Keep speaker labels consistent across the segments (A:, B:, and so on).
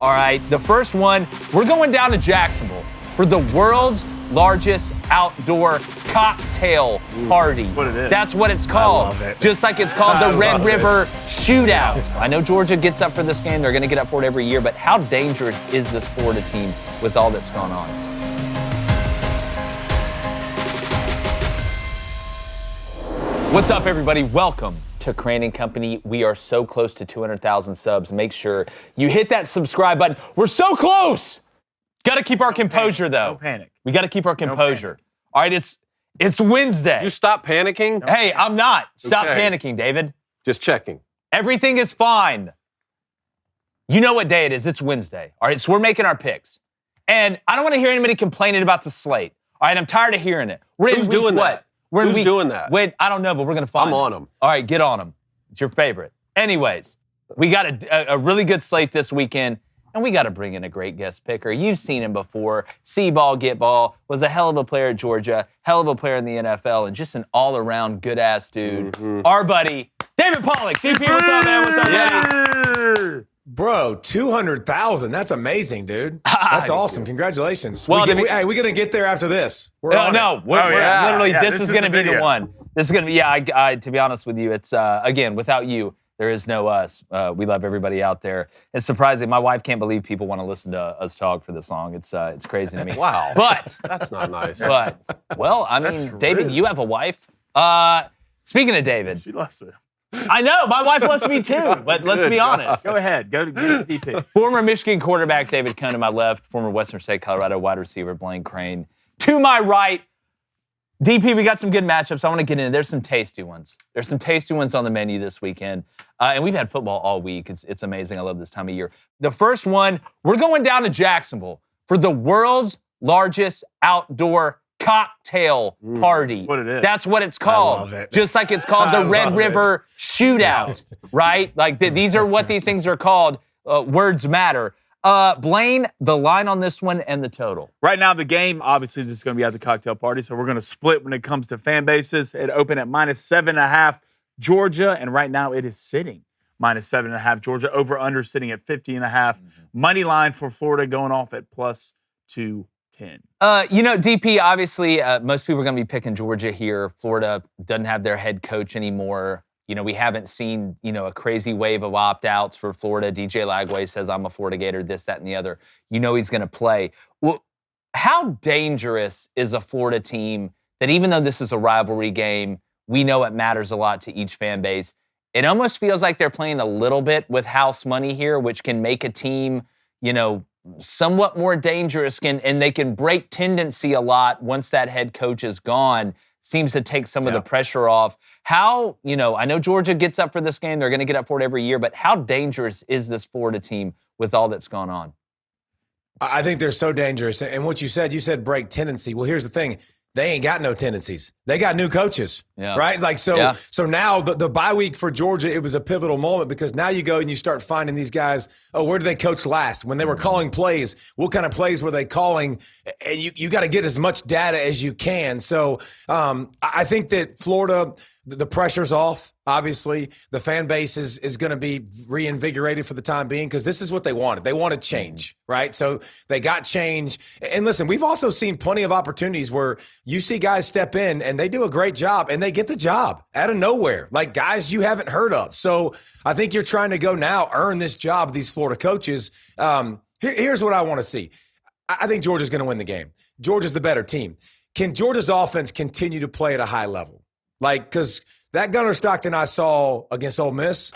A: All right, the first one, we're going down to Jacksonville for the world's largest outdoor cocktail party.
B: What it is.
A: That's what it's called.
C: I love it.
A: Just like it's called the Red River Shootout. I know Georgia gets up for this game. They're going to get up for it every year. But how dangerous is this Florida team with all that's gone on? What's up, everybody? Welcome to Crain and Company. We are so close to 200,000 subs. Make sure you hit that subscribe button. We're so close. Got to keep our composure, though.
B: No panic.
A: We got to keep our composure. All right, it's Wednesday.
D: You stop panicking?
A: Hey, I'm not. Stop
D: Okay.
A: panicking, David.
D: Just checking.
A: Everything is fine. You know what day it is. It's Wednesday. All right, so we're making our picks. And I don't want to hear anybody complaining about the slate. All right, I'm tired of hearing it. We're
D: Who's
A: in week
D: doing
A: what?
D: that?
A: We're in
D: Who's
A: week,
D: doing that?
A: Wait, I don't know, but we're going to find
D: I'm on them.
A: All right, get on them. It's your favorite. Anyways, we got a really good slate this weekend, and we got to bring in a great guest picker. You've seen him before. See ball, get ball. Was a hell of a player at Georgia, hell of a player in the NFL, and just an all-around good-ass dude. Our buddy, David Pollack. DP, what's up, man? What's up, buddy?
C: Bro, 200,000. That's amazing, dude. That's awesome. Congratulations.
A: Well,
C: we're going to get there after this. We're on
A: No,
C: it.
A: we're literally,
B: Yeah,
A: this is going to
B: the
A: be the
B: video.
A: one. This is going to be, I to be honest with you, it's, again, without you, there is no us. We love everybody out there. It's surprising. My wife can't believe people want to listen to us talk for this long. It's crazy to me.
D: Wow.
A: But,
D: That's not nice.
A: well, I mean, David,
B: rude.
A: you have a wife. Speaking of David,
B: She loves it.
A: I know, my wife loves me too, but let's
D: Good
A: be
D: God.
A: honest.
B: Go ahead. Go to DP.
A: Former Michigan quarterback David Cohn to my left, former Western State Colorado wide receiver Blaine Crain to my right. DP, we got some good matchups. I want to get in. There's some tasty ones. There's some tasty ones on the menu this weekend. And we've had football all week. It's amazing. I love this time of year. The first one, we're going down to Jacksonville for the world's largest outdoor cocktail party.
B: What it is.
A: That's what it's called.
C: love it.
A: Just like it's called
C: I
A: the Red
C: love
A: River Shootout, right? Like these are what these things are called. Words matter. Blaine, the line on this one and the total.
B: Right now, the game, obviously, this is going to be at the cocktail party, so we're going to split when it comes to fan bases. It opened at -7.5 Georgia, and right now it is sitting -7.5 Georgia. Over-under sitting at 50.5. Money line for Florida going off at +210.
A: DP, obviously, most people are going to be picking Georgia here. Florida doesn't have their head coach anymore. We haven't seen, a crazy wave of opt-outs for Florida. DJ Lagway says, I'm a Florida Gator, this, that, and the other. He's going to play. Well, how dangerous is a Florida team that even though this is a rivalry game, we know it matters a lot to each fan base. It almost feels like they're playing a little bit with house money here, which can make a team, somewhat more dangerous, and they can break tendency a lot once that head coach is gone. Seems to take some of the pressure off. How, I know Georgia gets up for this game. They're going to get up for it every year, but how dangerous is this Florida team with all that's gone on?
C: I think they're so dangerous. And what you said break tendency. Well, here's the thing. They ain't got no tendencies. They got new coaches, right? So now the bye week for Georgia, it was a pivotal moment because now you go and you start finding these guys, where did they coach last? When they were calling plays, what kind of plays were they calling? And you got to get as much data as you can. So I think that Florida, the pressure's off. Obviously, the fan base is going to be reinvigorated for the time being because this is what they wanted. They wanted change, right? So they got change. And listen, we've also seen plenty of opportunities where you see guys step in and they do a great job and they get the job out of nowhere, like guys you haven't heard of. So I think you're trying to go now earn this job, these Florida coaches. Here's what I want to see. I think Georgia's going to win the game. Georgia's the better team. Can Georgia's offense continue to play at a high level? Because that Gunnar Stockton I saw against Ole Miss,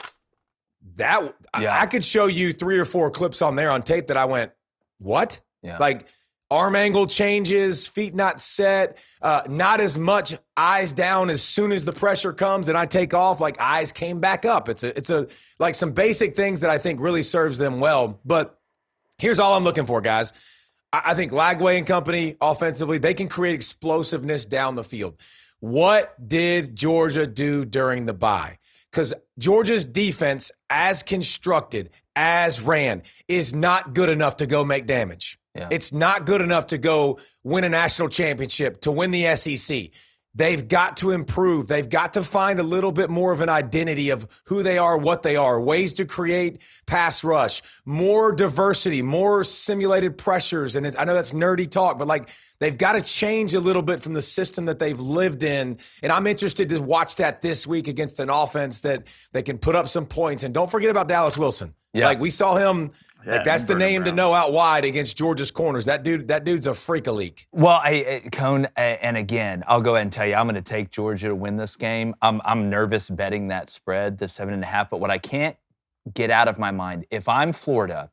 C: I could show you 3 or 4 clips on there on tape that I went, what?
A: Yeah.
C: Like arm angle changes, feet not set, not as much eyes down as soon as the pressure comes and I take off, like eyes came back up. It's a like some basic things that I think really serves them well. But here's all I'm looking for, guys. I think Lagway and company offensively, they can create explosiveness down the field. What did Georgia do during the bye? Because Georgia's defense, as constructed, as ran, is not good enough to go make damage. Yeah. It's not good enough to go win a national championship, to win the SEC. They've got to improve. They've got to find a little bit more of an identity of who they are, what they are, ways to create pass rush, more diversity, more simulated pressures. And I know that's nerdy talk, but like they've got to change a little bit from the system that they've lived in. And I'm interested to watch that this week against an offense that they can put up some points. And don't forget about Dallas Wilson. Yeah. Like we saw him. Yeah, like that's the name to know out wide against Georgia's corners. That dude's a freak of leak.
A: Well, Cone, and again, I'll go ahead and tell you, I'm going to take Georgia to win this game. I'm nervous betting that spread, the 7.5. But what I can't get out of my mind, if I'm Florida,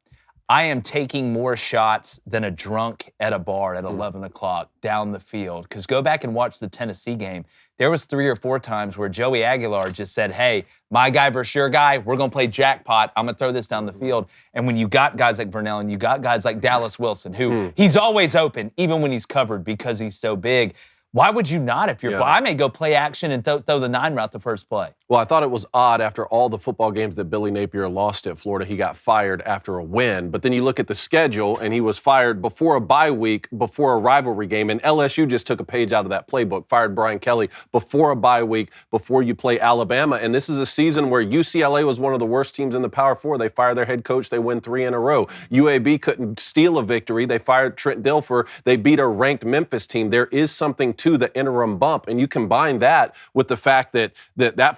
A: I am taking more shots than a drunk at a bar at 11 o'clock down the field. Because go back and watch the Tennessee game. There was 3 or 4 times where Joey Aguilar just said, hey, my guy versus your guy, we're going to play jackpot. I'm going to throw this down the field. And when you got guys like Vernell and you got guys like Dallas Wilson, who he's always open, even when he's covered because he's so big, why would you not if you're I may go play action and throw the 9 route the first play.
D: Well, I thought it was odd after all the football games that Billy Napier lost at Florida, he got fired after a win. But then you look at the schedule, and he was fired before a bye week, before a rivalry game. And LSU just took a page out of that playbook, fired Brian Kelly before a bye week, before you play Alabama. And this is a season where UCLA was one of the worst teams in the Power Four. They fired their head coach. They win 3 in a row. UAB couldn't steal a victory. They fired Trent Dilfer. They beat a ranked Memphis team. There is something to the interim bump. And you combine that with the fact that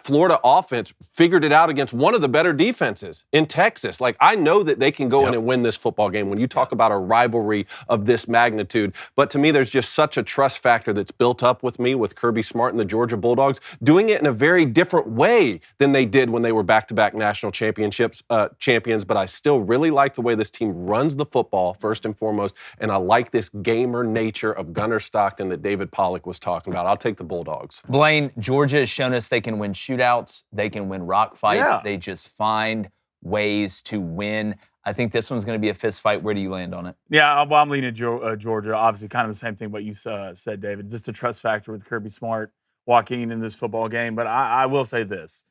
D: Florida offense figured it out against one of the better defenses in Texas. Like, I know that they can go in and win this football game when you talk about a rivalry of this magnitude. But to me, there's just such a trust factor that's built up with me with Kirby Smart and the Georgia Bulldogs doing it in a very different way than they did when they were back-to-back national champions. But I still really like the way this team runs the football, first and foremost. And I like this gamer nature of Gunnar Stockton that David Pollack was talking about. I'll take the Bulldogs.
A: Blaine, Georgia has shown us they can win shootouts. They can win rock fights.
B: Yeah.
A: They just find ways to win. I think this one's going to be a fist fight. Where do you land on it?
B: Yeah, well, I'm leaning Georgia. Obviously, kind of the same thing what you said, David. Just a trust factor with Kirby Smart walking in this football game. But I will say this.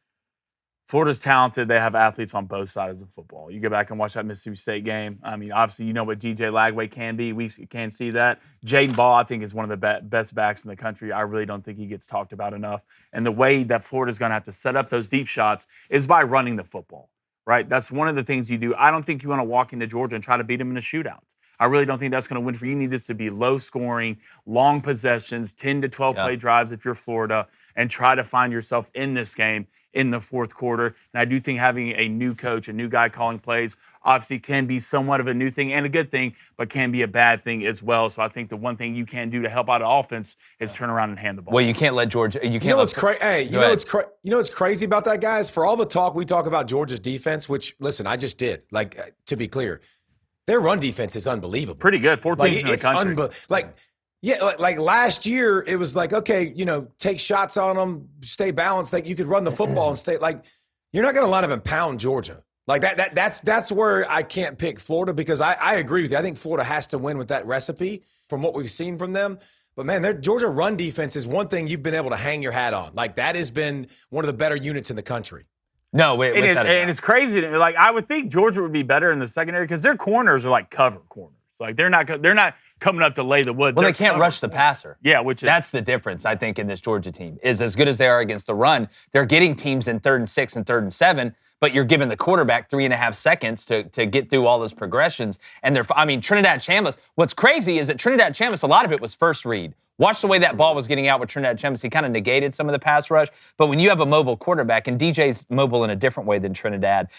B: Florida's talented. They have athletes on both sides of football. You go back and watch that Mississippi State game. I mean, obviously, you know what DJ Lagway can be. We can see that. Jaden Ball, I think, is one of the best backs in the country. I really don't think he gets talked about enough. And the way that Florida's going to have to set up those deep shots is by running the football, right? That's one of the things you do. I don't think you want to walk into Georgia and try to beat them in a shootout. I really don't think that's going to win for you. You need this to be low scoring, long possessions, 10 to 12 play drives if you're Florida, and try to find yourself in this game in the fourth quarter. And I do think having a new coach, a new guy calling plays, obviously can be somewhat of a new thing and a good thing, but can be a bad thing as well. So I think the one thing you can do to help out the offense is turn around and hand the ball.
A: Well, you can't let Georgia. You can't.
C: You know what's crazy? Hey, you know what's crazy about that, guys? For all the talk we talk about Georgia's defense, which listen, I just did. Like to be clear, their run defense is unbelievable.
B: Pretty good. 14th in the country.
C: Like last year, it was like, okay, take shots on them, stay balanced. Like you could run the football and stay. Like you're not going to line up and pound Georgia. Like that's where I can't pick Florida because I agree with you. I think Florida has to win with that recipe from what we've seen from them. But man, their Georgia run defense is one thing you've been able to hang your hat on. Like that has been one of the better units in the country.
A: No, wait,
B: and it's crazy. Like I would think Georgia would be better in the secondary because their corners are like cover corners. Like they're not coming up to lay the wood.
A: Well, they can't rush the passer.
B: Yeah, that's
A: the difference, I think, in this Georgia team. Is as good as they are against the run, they're getting teams in 3rd and 6 and 3rd and 7, but you're giving the quarterback 3.5 seconds to get through all those progressions. And Trinidad Chambliss, what's crazy is that Trinidad Chambliss, a lot of it was first read. Watch the way that ball was getting out with Trinidad Chambliss. He kind of negated some of the pass rush. But when you have a mobile quarterback, and DJ's mobile in a different way than Trinidad,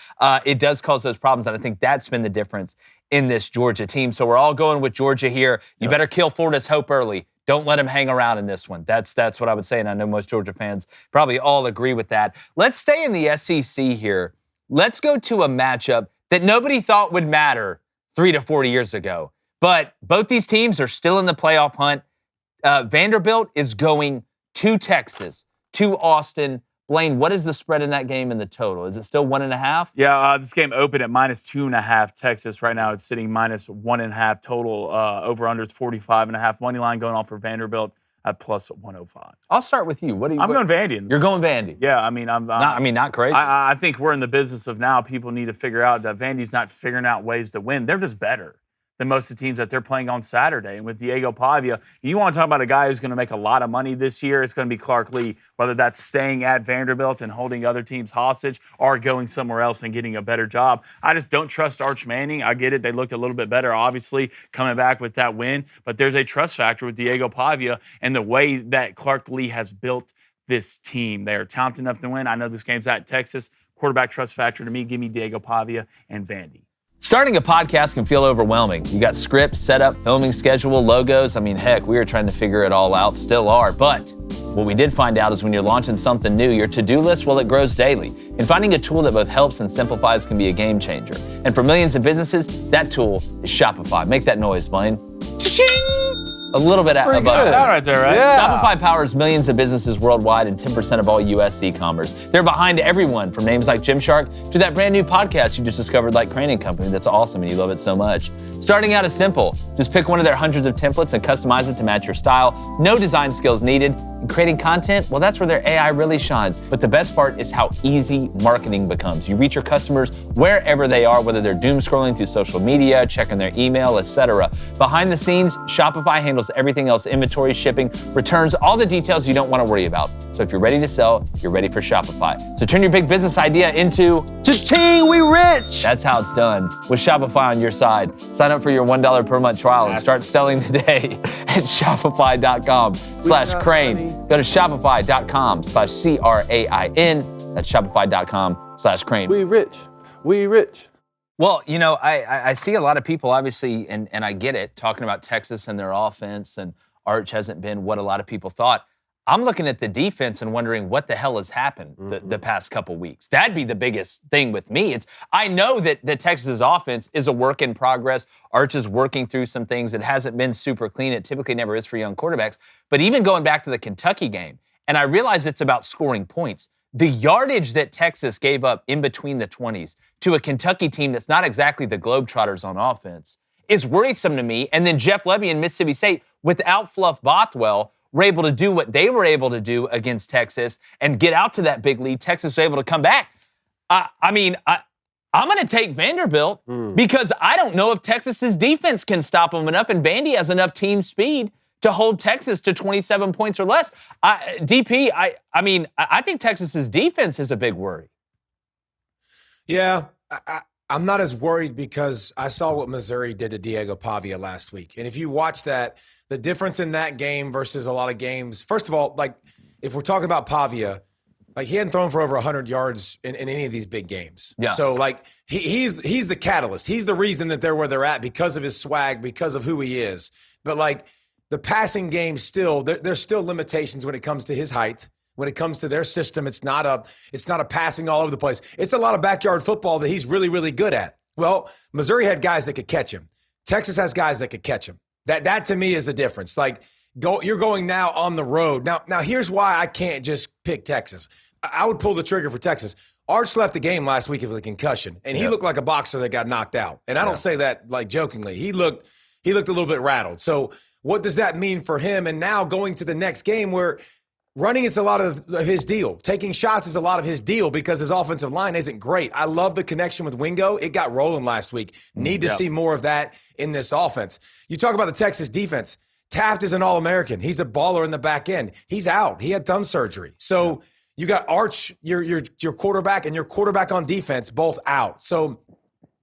A: it does cause those problems. And I think that's been the difference in this Georgia team. So we're all going with Georgia here. You better kill Florida's hope early. Don't let him hang around in this one. That's what I would say, and I know most Georgia fans probably all agree with that. Let's stay in the SEC here. Let's go to a matchup that nobody thought would matter 3 to 4 years ago. But both these teams are still in the playoff hunt. Vanderbilt is going to Texas, to Austin. Blaine, what is the spread in that game in the total? Is it still 1.5?
B: Yeah, this game opened at -2.5 Texas. Right now it's sitting -1.5 total. Over-under is 45.5. Money line going on for Vanderbilt at +105.
A: I'll start with you.
B: I'm going Vandy.
A: You're going Vandy?
B: Yeah, I mean,
A: not crazy.
B: I think we're in the business of now people need to figure out that Vandy's not figuring out ways to win. They're just better. than most of the teams that they're playing on Saturday. And with Diego Pavia, you want to talk about a guy who's going to make a lot of money this year, it's going to be Clark Lee, whether that's staying at Vanderbilt and holding other teams hostage or going somewhere else and getting a better job. I just don't trust Arch Manning. I get it. They looked a little bit better, obviously, coming back with that win. But there's a trust factor with Diego Pavia and the way that Clark Lee has built this team. They are talented enough to win. I know this game's at Texas. Quarterback trust factor to me, give me Diego Pavia and Vandy.
A: Starting a podcast can feel overwhelming. You got script, setup, filming schedule, logos. I mean, heck, we were trying to figure it all out, still are. But what we did find out is when you're launching something new, your to-do list, well, it grows daily. And finding a tool that both helps and simplifies can be a game changer. And for millions of businesses, that tool is Shopify. Make that noise, Blaine. Cha-ching! A little bit
B: Pretty
A: above
B: good.
A: that.
B: Right there, right?
A: Yeah. Shopify powers millions of businesses worldwide and 10% of all U.S. e-commerce. They're behind everyone from names like Gymshark to that brand new podcast you just discovered like Crain Company that's awesome and you love it so much. Starting out is simple. Just pick one of their hundreds of templates and customize it to match your style. No design skills needed. And creating content, well, that's where their AI really shines. But the best part is how easy marketing becomes. You reach your customers wherever they are, whether they're doom scrolling through social media, checking their email, etc. Behind the scenes, Shopify handles everything else: inventory, shipping, returns, all the details you don't want to worry about. So if you're ready to sell, you're ready for Shopify. So turn your big business idea into cha-ching, we rich. That's how it's done with Shopify on your side. Sign up for your $1 per month trial and start selling today at shopify.com/Crain. Go to shopify.com/CRAIN. That's shopify.com/Crain.
D: We rich. We rich.
A: Well, you know, I see a lot of people, obviously, and I get it, talking about Texas and their offense, and Arch hasn't been what a lot of people thought. I'm looking at the defense and wondering what the hell has happened the past couple weeks. That'd be the biggest thing with me. I know that the Texas offense is a work in progress. Arch is working through some things. It hasn't been super clean. It typically never is for young quarterbacks. But even going back to the Kentucky game, and I realize it's about scoring points. The yardage that Texas gave up in between the 20s to a Kentucky team that's not exactly the Globetrotters on offense is worrisome to me. And then Jeff Lebby and Mississippi State, without Fluff Bothwell, were able to do what they were able to do against Texas and get out to that big lead. Texas was able to come back. I'm going to take Vanderbilt because I don't know if Texas's defense can stop them enough, and Vandy has enough team speed to hold Texas to 27 points or less. I think Texas's defense is a big worry.
C: Yeah, I'm not as worried because I saw what Missouri did to Diego Pavia last week. And if you watch that, the difference in that game versus a lot of games, first of all, like if we're talking about Pavia, like he hadn't thrown for over 100 yards in any of these big games. Yeah. So like he's the catalyst. He's the reason that they're where they're at because of his swag, because of who he is. But like the passing game still, there's still limitations when it comes to his height. When it comes to their system, it's not a passing all over the place. It's a lot of backyard football that he's really, really good at. Well, Missouri had guys that could catch him. Texas has guys that could catch him. That to me is the difference. Like you're going now on the road. Now here's why I can't just pick Texas. I would pull the trigger for Texas. Arch left the game last week with a concussion, and he looked like a boxer that got knocked out. And I don't say that like jokingly. He looked a little bit rattled. So what does that mean for him? And now going to the next game where running is a lot of his deal. Taking shots is a lot of his deal because his offensive line isn't great. I love the connection with Wingo. It got rolling last week. Need to see more of that in this offense. You talk about the Texas defense. Taft is an All-American. He's a baller in the back end. He's out. He had thumb surgery. So you got Arch, your quarterback, and your quarterback on defense both out. So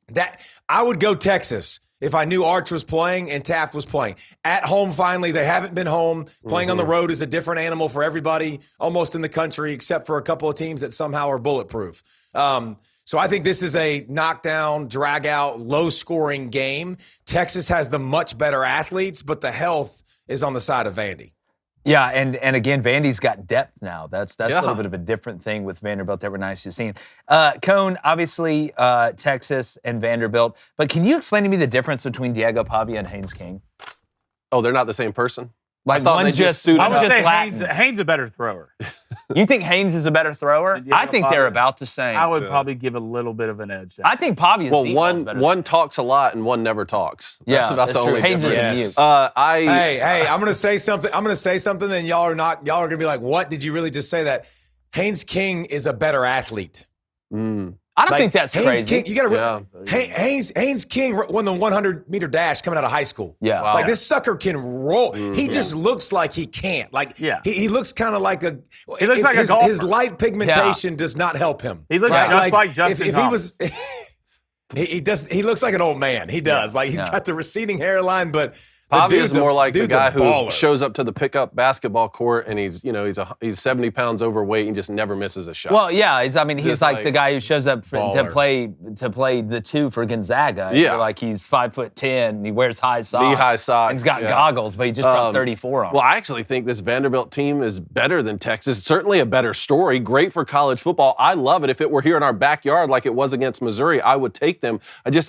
C: that I would go Texas if I knew Arch was playing and Taft was playing. At home, finally, they haven't been home. Playing on the road is a different animal for everybody almost in the country, except for a couple of teams that somehow are bulletproof. So I think this is a knockdown, drag-out, low-scoring game. Texas has the much better athletes, but the health is on the side of Vandy.
A: Yeah, and again, Vandy's got depth now. That's a little bit of a different thing with Vanderbilt that we're nice to see. Cone, obviously, Texas and Vanderbilt. But can you explain to me the difference between Diego Pavia and Haynes King?
D: Oh, they're not the same person?
A: Like one's just suited
B: I would
A: up.
B: say Haynes a better thrower.
A: You think Haynes is a better thrower? I think they're about the same.
B: I would probably give a little bit of an edge there.
A: I think Pavia's deep ball's better.
D: One talks a lot and one never talks. That's about the only
A: Haynes
D: difference.
A: is mute.
C: Hey, I'm gonna say something. And y'all are gonna be like, what? Did you really just say that? Haynes King is a better athlete.
A: I I don't think that's
C: Haynes
A: crazy.
C: King, you got to Haynes King won the 100-meter dash coming out of high school.
A: Yeah,
C: like this sucker can roll. He just looks like he can't. Like he looks kind of like a.
B: He looks like a golfer.
C: His light pigmentation does not help him.
B: He looks just like Justin
C: if he was. He does. He looks like an old man. He does. Like he's got the receding hairline, but
D: Pavi is more like the guy who
C: shows
D: shows up to the pickup basketball court and he's 70 pounds overweight and just never misses a shot.
A: Well, yeah, he's like the guy who shows up to play the 2 for Gonzaga.
D: Yeah,
A: like he's 5'10", and he wears high socks.
D: Knee-high socks.
A: And he's got goggles, but he just dropped 34 on.
D: Well, I actually think this Vanderbilt team is better than Texas. Certainly a better story. Great for college football. I love it. If it were here in our backyard like it was against Missouri, I would take them.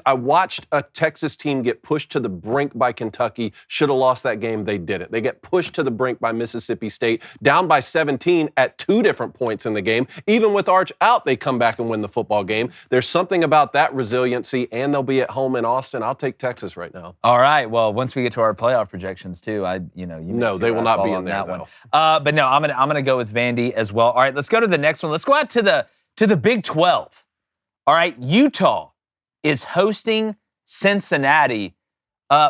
D: I watched a Texas team get pushed to the brink by Kentucky. Should have lost that game. They didn't. They get pushed to the brink by Mississippi State, down by 17 at 2 different points in the game. Even with Arch out, they come back and win the football game. There's something about that resiliency, and they'll be at home in Austin. I'll take Texas right now.
A: All right. Well, once we get to our playoff projections too,
D: no, they will not be in there
A: though. But no, I'm gonna go with Vandy as well. All right, let's go to the next one. Let's go out to the Big 12. All right, Utah is hosting Cincinnati.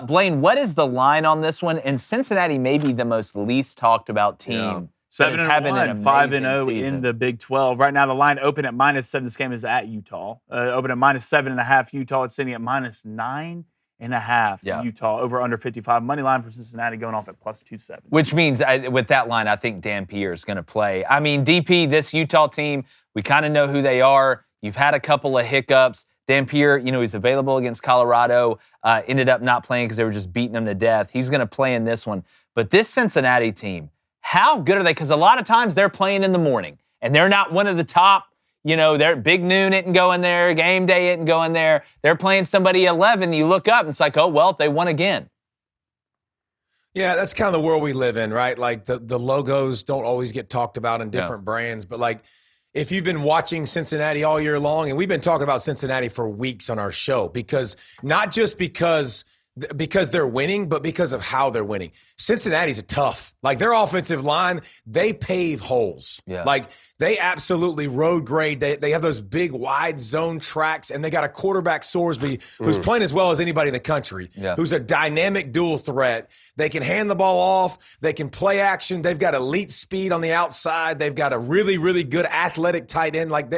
A: Blaine, what is the line on this one? And Cincinnati may be the most least talked about team.
B: Yeah. 7-1, 5-0 in the Big 12. Right now, the line open at -7. This game is at Utah. Open at -7.5. Utah. It's sitting at -9.5. Utah over under 55. Money line for Cincinnati going off at +270.
A: Which means with that line, I think Dan Pierre is going to play. I mean, DP, this Utah team, we kind of know who they are. You've had a couple of hiccups. Dan Pierre, he's available against Colorado. Ended up not playing because they were just beating him to death. He's going to play in this one. But this Cincinnati team, how good are they? Because a lot of times they're playing in the morning, and they're not one of the top, they're Big Noon isn't going there, Game Day isn't going there. They're playing somebody 11. You look up, and it's like, oh, well, they won again.
C: Yeah, that's kind of the world we live in, right? Like the logos don't always get talked about in different brands, but like, if you've been watching Cincinnati all year long, and we've been talking about Cincinnati for weeks on our show, because not just because they're winning, but because of how they're winning. Cincinnati's tough. Like their offensive line, they pave holes.
A: Yeah.
C: Like they absolutely road grade. They have those big wide zone tracks, and they got a quarterback, Sorsby, who's playing as well as anybody in the country, who's a dynamic dual threat. They can hand the ball off. They can play action. They've got elite speed on the outside. They've got a really, really good athletic tight end. Like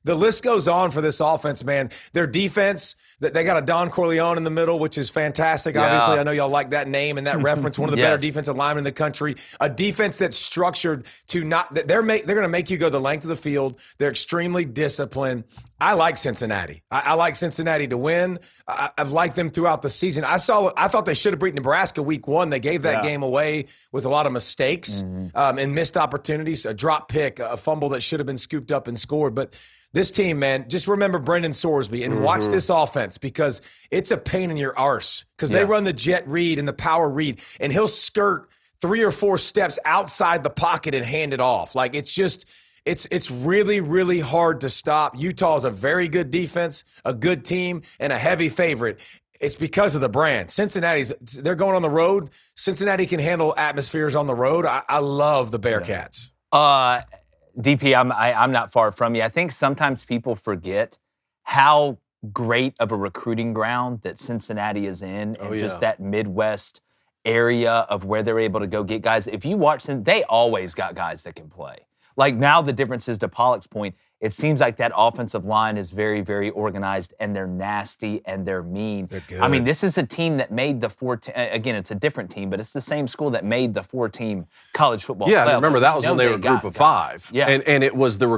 C: the list goes on for this offense, man. Their defense, they got a Don Corleone in the middle, which is fantastic. Yeah. Obviously, I know y'all like that name and that reference. One of the better defensive linemen in the country. A defense that's structured to not. They're going to make you go the length of the field. They're extremely disciplined. I like Cincinnati. I like Cincinnati to win. I've liked them throughout the season. I thought they should have beat Nebraska week 1. They gave that game away with a lot of mistakes and missed opportunities. A drop pick, a fumble that should have been scooped up and scored. But this team, man, just remember Brendan Sorsby and watch this offense, because it's a pain in your arse, because they run the jet read and the power read, and he'll skirt 3 or 4 steps outside the pocket and hand it off. Like it's really, really hard to stop. Utah is a very good defense, a good team, and a heavy favorite. It's because of the brand. They're going on the road. Cincinnati can handle atmospheres on the road. I love the Bearcats.
A: DP, I'm not far from you. I think sometimes people forget how great of a recruiting ground that Cincinnati is in, and just that Midwest area of where they're able to go get guys. If you watch them, they always got guys that can play. Like now the difference is, to Pollack's point, it seems like that offensive line is very, very organized, and they're nasty and they're mean.
C: They're good.
A: I mean, this is a team that made the again, it's a different team, but it's the same school that made the 4-team college football playoff.
D: Yeah, remember that was when they were a group of 5.
A: Yeah.
D: And it was the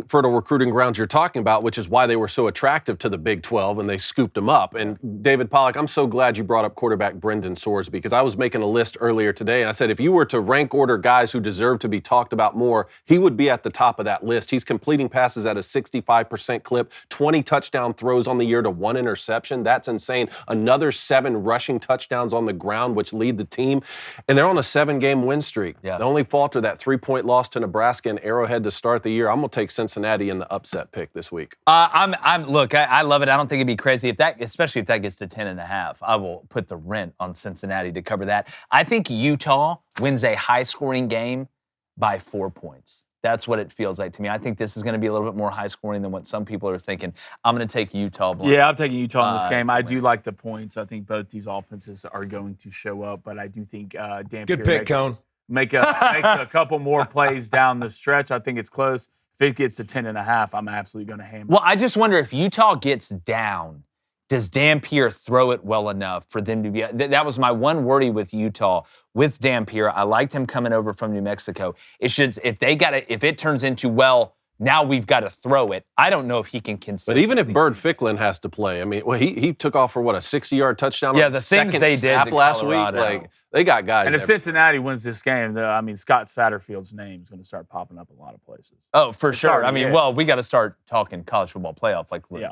D: fertile recruiting grounds you're talking about, which is why they were so attractive to the Big 12, and they scooped them up. And David Pollack, I'm so glad you brought up quarterback Brendan Sorsby, because I was making a list earlier today, and I said if you were to rank order guys who deserve to be talked about more, he would be at the top of that list. He's completing passes at a 65% clip, 20 touchdown throws on the year to 1 interception. That's insane. Another 7 rushing touchdowns on the ground, which lead the team. And they're on a 7-game win streak. Yeah. The only falter, that 3-point loss to Nebraska and Arrowhead to start the year. I'm going to take Cincinnati in the upset pick this week.
A: Look, I love it. I don't think it'd be crazy especially if that gets to 10.5. I will put the rent on Cincinnati to cover that. I think Utah wins a high-scoring game by 4 points. That's what it feels like to me. I think this is going to be a little bit more high scoring than what some people are thinking. I'm going to take Utah.
B: Yeah, I'm taking Utah in this game. I do like the points. I think both these offenses are going to show up, but I do think Dan
C: Good pick, Cone.
B: Makes a couple more plays down the stretch. I think it's close. If it gets to 10.5, I'm absolutely going to hammer.
A: Well, I just wonder if Utah gets down, does Dampier throw it well enough for them to be? That was my one worry with Utah. With Dampier, I liked him coming over from New Mexico. It should, if it turns into, well, now we've got to throw it. I don't know if he can consistently.
D: But even if Bird Ficklin has to play, I mean, well, he took off for, what, a 60-yard touchdown?
A: Yeah, the things they did
D: last week. Like, they got guys.
B: And if Cincinnati wins this game, Scott Satterfield's name is going to start popping up a lot of places.
A: Oh, for sure. Well, we got to start talking college football playoff,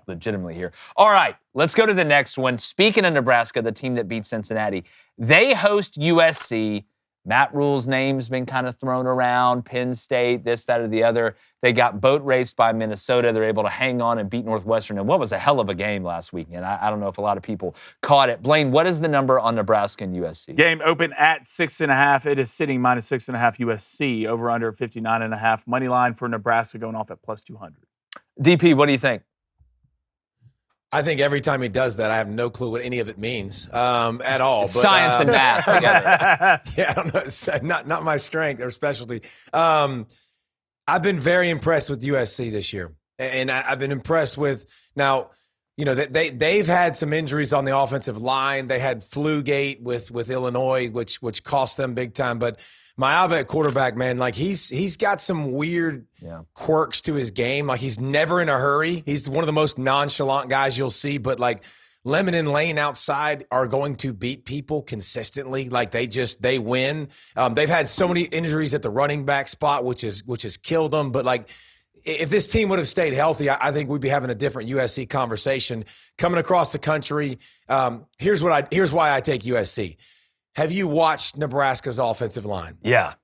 A: legitimately here. All right, let's go to the next one. Speaking of Nebraska, the team that beat Cincinnati, they host USC. Matt Rule's name's been kind of thrown around, Penn State, this, that, or the other. They got boat raced by Minnesota. They're able to hang on and beat Northwestern. And what was a hell of a game last weekend. I don't know if a lot of people caught it. Blaine, what is the number on Nebraska and USC?
B: Game open at 6.5. It is sitting minus 6.5 USC, over under 59.5. Money line for Nebraska going off at plus 200.
A: DP, what do you think?
C: I think every time he does that, I have no clue what any of it means at all. But,
A: science and math together.
C: Yeah, I don't know. It's not my strength or specialty. I've been very impressed with USC this year, and I've been impressed with now. They've had some injuries on the offensive line. They had Flugate with Illinois, which cost them big time. But Maava at quarterback, man, like he's got some weird quirks to his game. Like he's never in a hurry. He's one of the most nonchalant guys you'll see. But like Lemon and Lane outside are going to beat people consistently. Like they win. They've had so many injuries at the running back spot, which has killed them. But like, if this team would have stayed healthy, I think we'd be having a different USC conversation coming across the country. Here's why I take USC. Have you watched Nebraska's offensive line?
A: Yeah.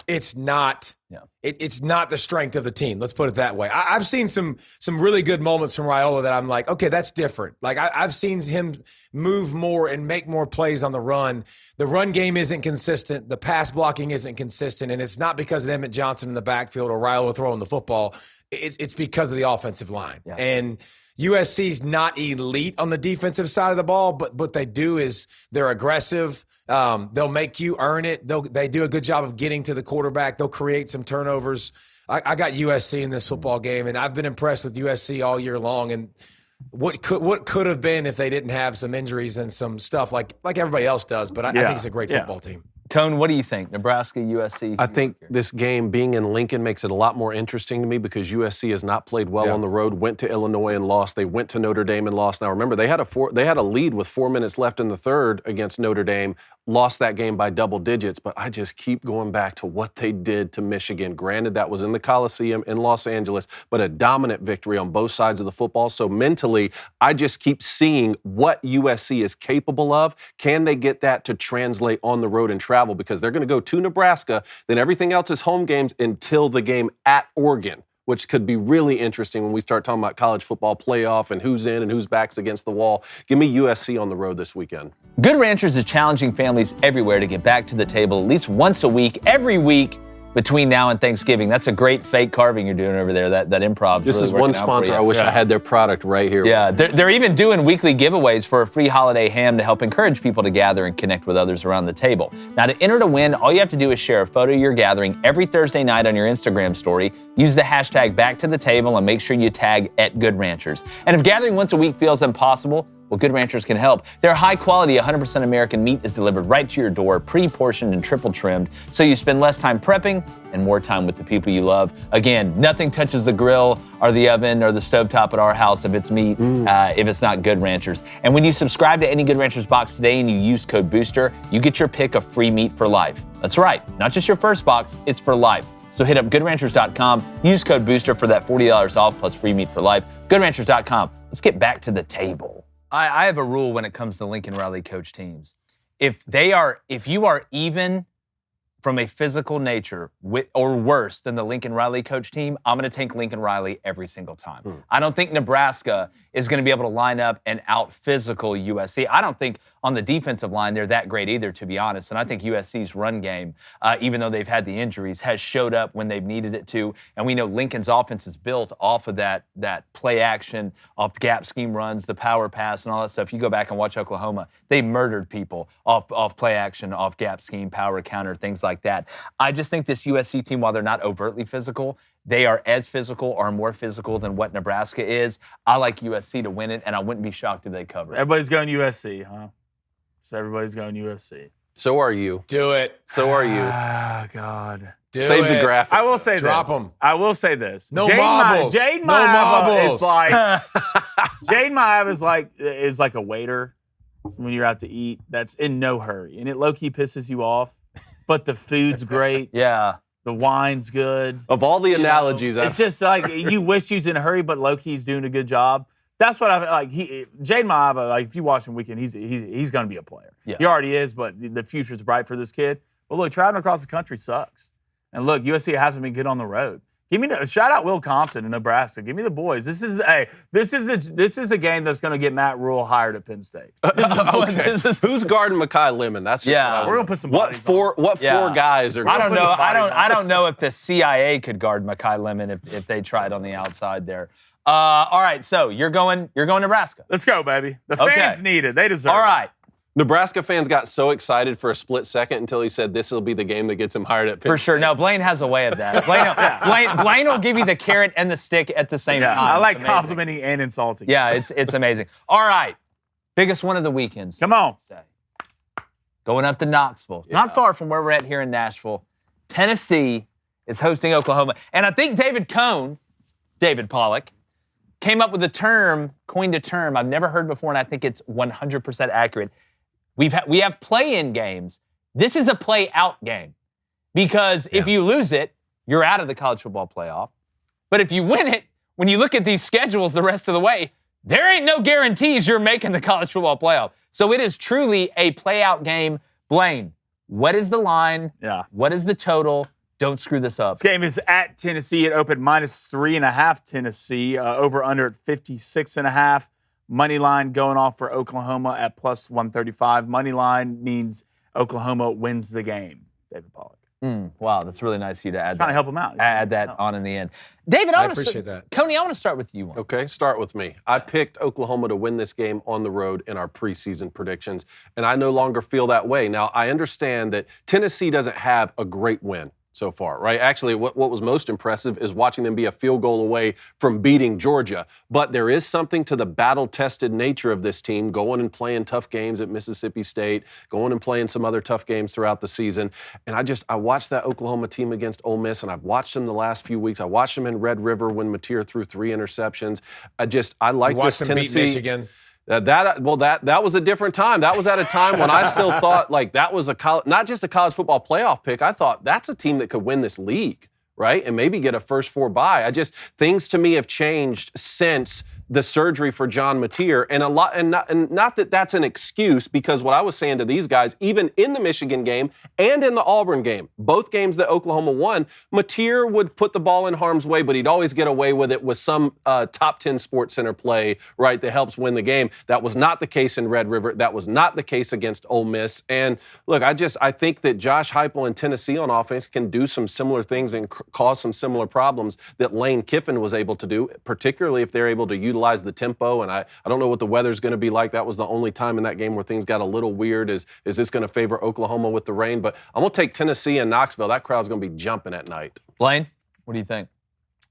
C: It's not. It's not the strength of the team. Let's put it that way. I've seen some really good moments from Raiola that I'm like, okay, that's different. Like I've seen him move more and make more plays on the run. The run game isn't consistent. The pass blocking isn't consistent, and it's not because of Emmett Johnson in the backfield or Raiola throwing the football. It's because of the offensive line. Yeah. And USC's not elite on the defensive side of the ball, but what they do is they're aggressive. They'll make you earn it. They do a good job of getting to the quarterback. They'll create some turnovers. I got USC in this football game, and I've been impressed with USC all year long. And what could have been if they didn't have some injuries and some stuff like everybody else does. But I think it's a great football team.
A: Cone, what do you think? Nebraska, USC?
D: I think this game being in Lincoln makes it a lot more interesting to me because USC has not played well on the road, went to Illinois and lost. They went to Notre Dame and lost. Now, remember, they had a lead with 4 minutes left in the third against Notre Dame, lost that game by double digits, but I just keep going back to what they did to Michigan. Granted, that was in the Coliseum in Los Angeles, but a dominant victory on both sides of the football. So mentally, I just keep seeing what USC is capable of. Can they get that to translate on the road and travel? Because they're going to go to Nebraska, then everything else is home games until the game at Oregon, which could be really interesting when we start talking about college football playoff and who's in and who's backs against the wall. Give me USC on the road this weekend.
A: Good Ranchers is challenging families everywhere to get back to the table at least once a week, every week between now and Thanksgiving. That's a great fake carving you're doing over there, that improv.
D: This is one sponsor. I wish I had their product right here.
A: Yeah, they're even doing weekly giveaways for a free holiday ham to help encourage people to gather and connect with others around the table. Now, to enter to win, all you have to do is share a photo of your gathering every Thursday night on your Instagram story. Use the hashtag #BackToTheTable and make sure you tag @GoodRanchers. And if gathering once a week feels impossible, well, Good Ranchers can help. Their high-quality, 100% American meat is delivered right to your door, pre-portioned and triple trimmed, so you spend less time prepping and more time with the people you love. Again, nothing touches the grill or the oven or the stovetop at our house if it's meat, if it's not Good Ranchers. And when you subscribe to any Good Ranchers box today and you use code BOOSTER, you get your pick of free meat for life. That's right, not just your first box, it's for life. So hit up GoodRanchers.com, use code BOOSTER for that $40 off plus free meat for life. GoodRanchers.com. Let's get back to the table. I have a rule when it comes to Lincoln Riley coach teams. If you are even from a physical nature or worse than the Lincoln Riley coach team, I'm going to take Lincoln Riley every single time. I don't think Nebraska is going to be able to line up and out-physical USC. I don't think on the defensive line they're that great either, to be honest. And I think USC's run game, even though they've had the injuries, has showed up when they've needed it to. And we know Lincoln's offense is built off of that play action, off the gap scheme runs, the power pass, and all that stuff. You go back and watch Oklahoma, they murdered people off play action, off gap scheme, power counter, things like that. I just think this USC team, while they're not overtly physical, they are as physical or more physical than what Nebraska is. I like USC to win it, and I wouldn't be shocked if they cover it.
B: Everybody's going USC, huh? So everybody's going USC.
D: So are you.
C: Do it.
D: So are you.
B: Ah, God.
D: Save the graphic.
B: I will say
C: Drop
B: this.
C: them.
B: I will say this.
C: No marbles.
B: Jade
C: No
B: Maava
C: marbles.
B: is like Jade Maava is like a waiter when you're out to eat that's in no hurry, and it low key pisses you off. But the food's great.
A: Yeah.
B: The wine's good.
D: Of all the analogies,
B: it's just like you wish he was in a hurry, but low key's doing a good job. That's what I like. Jade Maava, like if you watch him weekend, he's going to be a player.
A: Yeah.
B: He already is, but the future's bright for this kid. But look, traveling across the country sucks. And look, USC hasn't been good on the road. Shout out Will Compton in Nebraska. Give me the boys. This is a game that's going to get Matt Rule hired at Penn State.
D: Okay. Who's guarding Mekhi Lemon? That's just
B: we're gonna put some.
D: What four guys are?
A: I don't know. I don't know if the CIA could guard Mekhi Lemon if they tried on the outside there. All right, so you're going Nebraska.
B: Let's go, baby. The fans need it. They deserve it.
A: All right.
D: Nebraska fans got so excited for a split second until he said this will be the game that gets him hired at Penn
A: For sure.
D: State.
A: No, Blaine has a way of that. Blaine will give you the carrot and the stick at the same time.
B: I like
A: It's amazing.
B: complimenting and insulting.
A: Yeah, it's amazing. All right. Biggest one of the weekends.
B: Come on.
A: Going up to Knoxville. Yeah. Not far from where we're at here in Nashville. Tennessee is hosting Oklahoma. And I think David Pollack, came up with coined a term I've never heard before, and I think it's 100% accurate. We have play-in games. This is a play-out game because if you lose it, you're out of the college football playoff. But if you win it, when you look at these schedules the rest of the way, there ain't no guarantees you're making the college football playoff. So it is truly a play-out game. Blaine, what is the line?
B: Yeah.
A: What is the total? Don't screw this up.
B: This game is at Tennessee. It opened -3.5 Tennessee. Over under at 56.5. Money line going off for Oklahoma at +135. Money line means Oklahoma wins the game. David Pollack.
A: Wow, that's really nice of you to add.
B: Trying to help him out.
A: Add that on in the end. David,
C: I appreciate that.
A: Coney, I want to start with you.
D: Okay, start with me. I picked Oklahoma to win this game on the road in our preseason predictions, and I no longer feel that way. Now, I understand that Tennessee doesn't have a great win so far, right? Actually, what was most impressive is watching them be a field goal away from beating Georgia. But there is something to the battle-tested nature of this team, going and playing tough games at Mississippi State, going and playing some other tough games throughout the season. And I watched that Oklahoma team against Ole Miss, and I've watched them the last few weeks. I watched them in Red River when Mateer threw 3 interceptions. I like this Tennessee.
C: Beat Michigan.
D: That was a different time. That was at a time when I still thought like that was not just a college football playoff pick. I thought that's a team that could win this league, right? And maybe get a first 4 bye. Things to me have changed since the surgery for John Mateer, and not that that's an excuse, because what I was saying to these guys, even in the Michigan game and in the Auburn game, both games that Oklahoma won, Mateer would put the ball in harm's way, but he'd always get away with it with some top 10 Sports Center play, right, that helps win the game. That was not the case in Red River. That was not the case against Ole Miss. And look, I think that Josh Heupel and Tennessee on offense can do some similar things and cause some similar problems that Lane Kiffin was able to do, particularly if they're able to utilize the tempo. And I don't know what the weather's going to be like. That was the only time in that game where things got a little weird. Is this going to favor Oklahoma with the rain? But I'm going to take Tennessee and Knoxville. That crowd's going to be jumping at night.
A: Blaine, what do you think?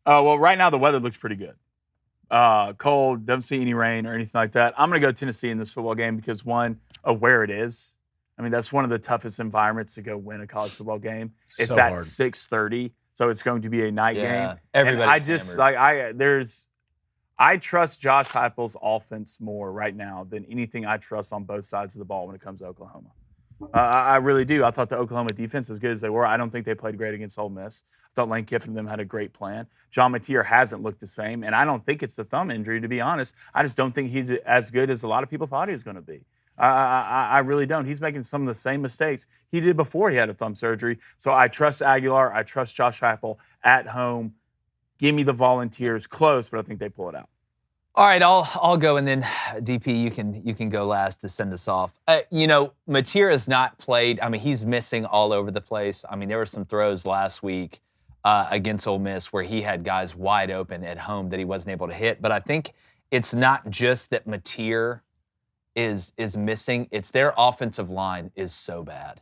B: Well, right now the weather looks pretty good. Cold, don't see any rain or anything like that. I'm going to go Tennessee in this football game because, one, of where it is. I mean, that's one of the toughest environments to go win a college football game. It's
C: So
B: at
C: hard.
B: 6:30, so it's going to be a night game.
A: Everybody's
B: I trust Josh Heupel's offense more right now than anything I trust on both sides of the ball when it comes to Oklahoma. I really do. I thought the Oklahoma defense, as good as they were, I don't think they played great against Ole Miss. I thought Lane Kiffin and them had a great plan. John Mateer hasn't looked the same, and I don't think it's the thumb injury, to be honest. I just don't think he's as good as a lot of people thought he was going to be. I really don't. He's making some of the same mistakes he did before he had a thumb surgery. So I trust Aguilar. I trust Josh Heupel at home. Give me the Volunteers. Close, but I think they pull it out.
A: All right, I'll go, and then DP, you can go last to send us off. Mateer has not played. I mean, he's missing all over the place. I mean, there were some throws last week against Ole Miss where he had guys wide open at home that he wasn't able to hit. But I think it's not just that Mateer is missing; it's their offensive line is so bad.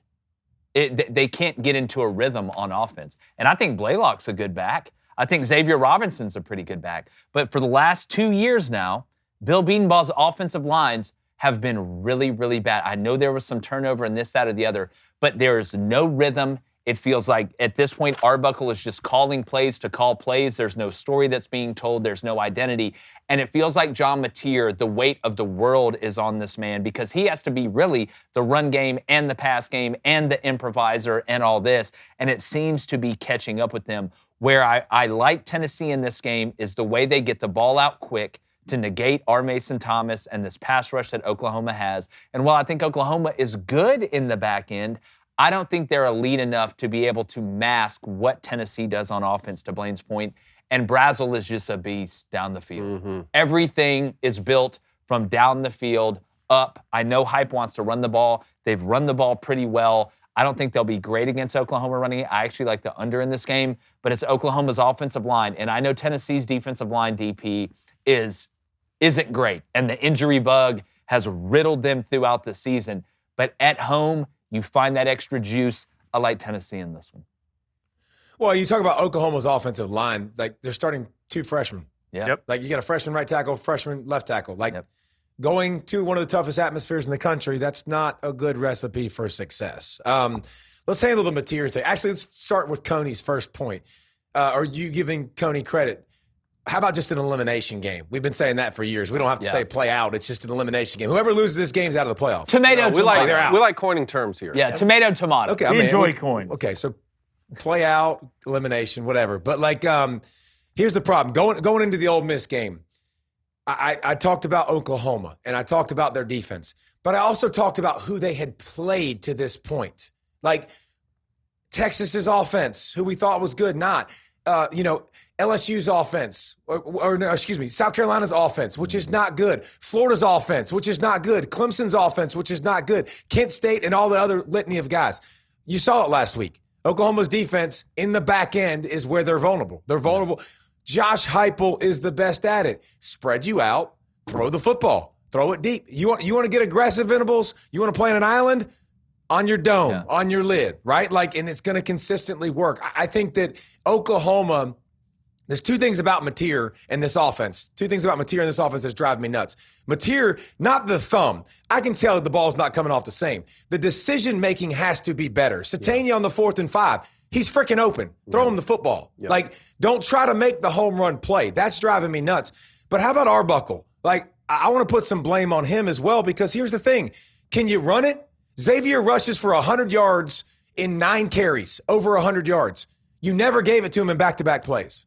A: They can't get into a rhythm on offense, and I think Blaylock's a good back. I think Xavier Robinson's a pretty good back. But for the last 2 years now, Bill Bedenbaugh's offensive lines have been really, really bad. I know there was some turnover and this, that, or the other, but there is no rhythm. It feels like at this point, Arbuckle is just calling plays to call plays. There's no story that's being told. There's no identity. And it feels like John Mateer, the weight of the world is on this man because he has to be really the run game and the pass game and the improviser and all this. And it seems to be catching up with them. Where I like Tennessee in this game is the way they get the ball out quick to negate R. Mason Thomas and this pass rush that Oklahoma has. And while I think Oklahoma is good in the back end, I don't think they're elite enough to be able to mask what Tennessee does on offense, to Blaine's point. And Brazel is just a beast down the field. Mm-hmm. Everything is built from down the field up. I know Hype wants to run the ball. They've run the ball pretty well. I don't think they'll be great against Oklahoma running it. I actually like the under in this game, but it's Oklahoma's offensive line. And I know Tennessee's defensive line, DP, isn't great. And the injury bug has riddled them throughout the season. But at home, you find that extra juice. I like Tennessee in this one.
C: Well, you talk about Oklahoma's offensive line. Like, they're starting 2 freshmen.
A: Yeah. Yep.
C: Like, you got a freshman right tackle, freshman left tackle. Like,
A: yep.
C: Going to one of the toughest atmospheres in the country, that's not a good recipe for success. Let's handle the Mateer thing. Actually, let's start with Coney's first point. Are you giving Coney credit? How about just an elimination game? We've been saying that for years. We don't have to say play out. It's just an elimination game. Whoever loses this game is out of the playoffs.
A: Tomato.
D: We like coining terms here.
A: Yeah, tomato, tomato.
C: Okay,
B: we enjoy coins.
C: Okay, so play out, elimination, whatever. But, like, here's the problem. Going into the Ole Miss game, I talked about Oklahoma, and I talked about their defense, but I also talked about who they had played to this point. Like, Texas's offense, who we thought was good, not. LSU's offense, South Carolina's offense, which is not good. Florida's offense, which is not good. Clemson's offense, which is not good. Kent State and all the other litany of guys. You saw it last week. Oklahoma's defense in the back end is where they're vulnerable. They're vulnerable. Josh Heupel is the best at it. Spread you out, throw the football, throw it deep. You want to get aggressive intervals? You want to play on an island? On your dome, on your lid, right? Like, and it's going to consistently work. I think that Oklahoma, there's 2 things about Mateer and this offense. 2 things about Mateer and this offense that's driving me nuts. Mateer, not the thumb. I can tell the ball's not coming off the same. The decision-making has to be better. Satania on the 4th and 5. He's freaking open. Throw him the football. Yep. Like, don't try to make the home run play. That's driving me nuts. But how about Arbuckle? Like, I want to put some blame on him as well, because here's the thing. Can you run it? Xavier rushes for 100 yards in 9 carries, over 100 yards. You never gave it to him in back-to-back plays.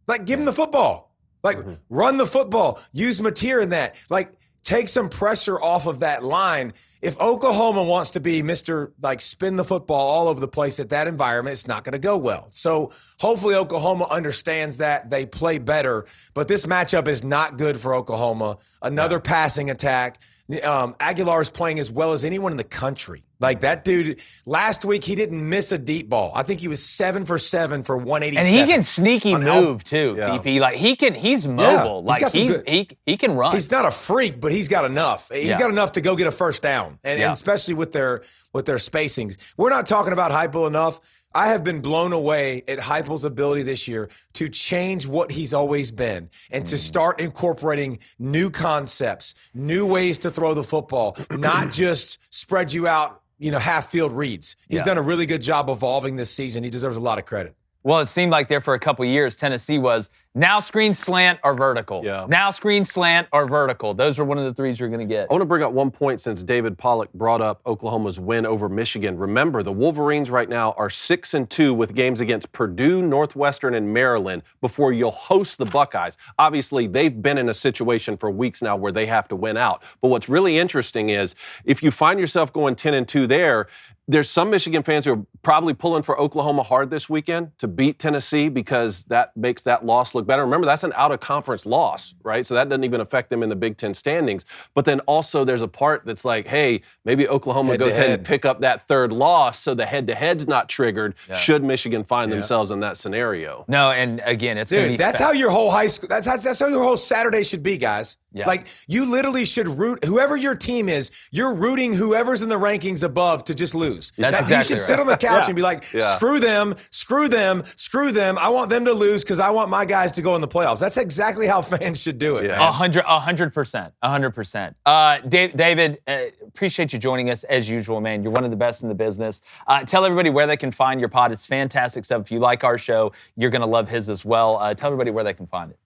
C: Like, give him the football. Like, run the football. Use Mateer in that. Like, take some pressure off of that line. If Oklahoma wants to be Mr. like spin the football all over the place at that environment, it's not going to go well. So hopefully Oklahoma understands that. They play better. But this matchup is not good for Oklahoma. Another passing attack. Aguilar is playing as well as anyone in the country. Like, that dude, last week he didn't miss a deep ball. I think he was 7 for 7 for 187.
A: And he can sneaky move too, DP. Like, he's mobile. Like, he can run.
C: He's not a freak, but he's got enough. He's got enough to go get a first down. And especially with their spacings. We're not talking about Heupel enough. I have been blown away at Heupel's ability this year to change what he's always been and to start incorporating new concepts, new ways to throw the football, not just spread you out, half-field reads. He's done a really good job evolving this season. He deserves a lot of credit.
A: Well, it seemed like there for a couple of years, Tennessee was now screen slant or vertical. Yeah. Now screen slant or vertical. Those are one of the threes you're going to get.
D: I want to bring up one point since David Pollack brought up Oklahoma's win over Michigan. Remember, the Wolverines right now are 6-2 with games against Purdue, Northwestern, and Maryland before you'll host the Buckeyes. Obviously, they've been in a situation for weeks now where they have to win out. But what's really interesting is if you find yourself going 10-2 there, there's some Michigan fans who are probably pulling for Oklahoma hard this weekend to beat Tennessee because that makes that loss look better. Remember, that's an out-of-conference loss, right? So that doesn't even affect them in the Big Ten standings. But then also there's a part that's like, hey, maybe Oklahoma goes ahead and pick up that third loss so the head-to-head's not triggered should Michigan find themselves in that scenario.
A: No, and again, it's
C: Dude, that's how your whole high school, that's how your whole Saturday should be, guys. Yeah. Like, you literally should root, whoever your team is, you're rooting whoever's in the rankings above to just lose.
A: That's exactly
C: You should sit on the couch and be like, screw them, screw them, screw them. I want them to lose because I want my guys to go in the playoffs. That's exactly how fans should do it.
A: Yeah. 100%. David, appreciate you joining us as usual, man. You're one of the best in the business. Tell everybody where they can find your pod. It's fantastic stuff. If you like our show, you're going to love his as well. Tell everybody where they can find it.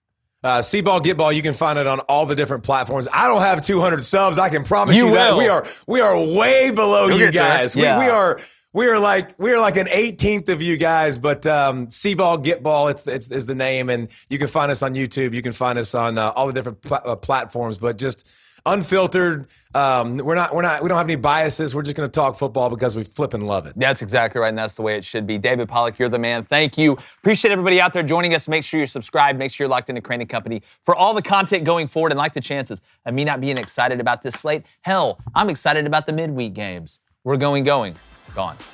C: C-Ball, Get Ball, you can find it on all the different platforms. I don't have 200 subs. I can promise you that. We are way below you guys. We are like an 18th of you guys, but C-Ball, Get Ball, it's the name, and you can find us on YouTube. You can find us on all the different platforms, but just unfiltered. We don't have any biases. We're just going to talk football because we flipping love it.
A: That's exactly right, and that's the way it should be. David Pollack, you're the man. Thank you. Appreciate everybody out there joining us. Make sure you're subscribed. Make sure you're locked into Crain & Company for all the content going forward, and like the chances of me not being excited about this slate. Hell, I'm excited about the midweek games. We're gone.